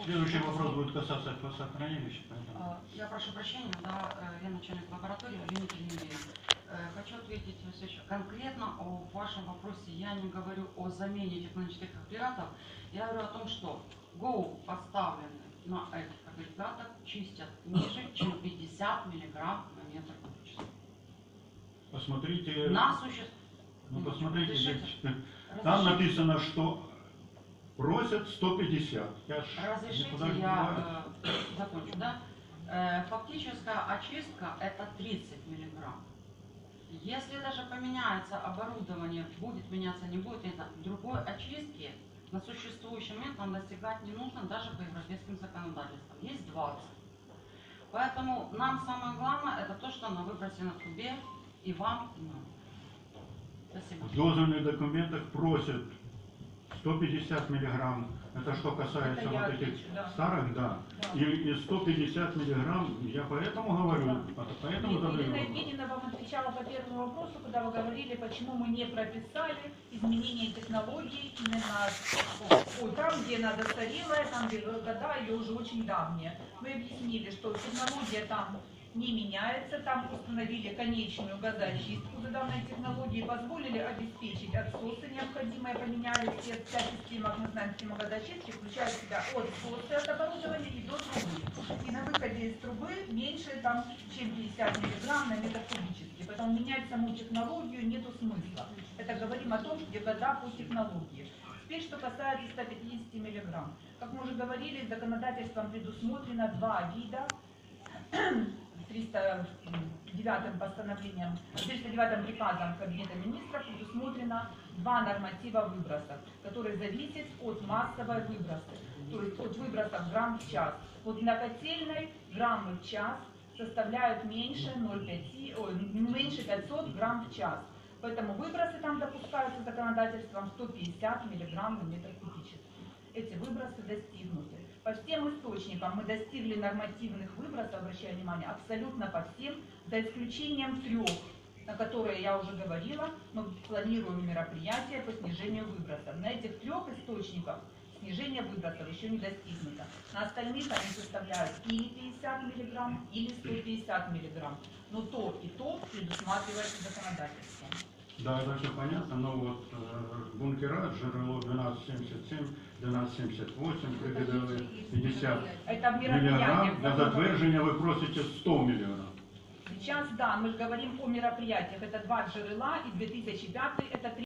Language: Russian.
Следующий вопрос будет касаться хранилища. Я прошу прощения, да, я начальник лаборатории, обвинитель Юрий. Хочу ответить конкретно о вашем вопросе. Я не говорю о замене технологических агрегатов. Я говорю о том, что ГОУ поставлены на этих агрегатах чистят ниже, чем 50 миллиграмм на метр кубический. Посмотрите. На существует. Ну, посмотрите, здесь, там написано, что просят 150. Разрешите, я закончу, да? Фактическая очистка это 30 миллиграмм. Если даже поменяется оборудование, будет меняться, не будет, это другой очистки на существующий момент нам достигать не нужно даже по европейским законодательствам. Есть 20. Поэтому нам самое главное это то, что на выбросе на трубе и вам и нам. Спасибо. В дозвольных документах просят 150 миллиграмм. Это что касается это вот этих отвечу, да. старых, да. И 150 миллиграмм, я поэтому говорю, поэтому задаю Ирина вопрос. Евгеньевна вам отвечала по первому вопросу, когда вы говорили, почему мы не прописали изменение технологий именно там, где она достарелая, там, где года ее уже очень давние. Мы объяснили, что технология там не меняется, там установили конечную газоочистку за данной технологией, позволили обеспечить отсосы необходимые, поменяли вся система, мы знаем, система газоочистки включает в себя отсосы от оборудования и до трубы. И на выходе из трубы меньше там, чем 50 миллиграмм на метр кубический. Поэтому менять саму технологию нету смысла. Это говорим о том, где года по технологии. Теперь, что касается 150 миллиграмм. Как мы уже говорили, законодательством предусмотрено два вида. 309 постановлением, 309 приказом Кабинета министров предусмотрено два норматива выбросов, которые зависят от массовой выбросы, то есть от выбросов грамм в час. Вот на котельной граммы в час составляют меньше 500 грамм в час. Поэтому выбросы там допускаются законодательством 150 миллиграмм на метр кубический. Эти выбросы достигнуты. По всем источникам мы достигли нормативных выбросов, обращаю внимание, абсолютно по всем, за исключением 3, на которые я уже говорила, мы планируем мероприятия по снижению выбросов. На этих 3 источниках снижение выбросов еще не достигнуто. На остальных они составляют или 50 мг, или 150 мг. Но то и то предусматривается законодательством. Да, это все понятно, но вот бункера, ЖРЛО 1277, 1278, КГДВ 50 миллиграмм, для затверджения вы просите 100 миллиграмм. Сейчас, да, мы же говорим о мероприятиях. Это 2 ЖРЛа и 2005, это 3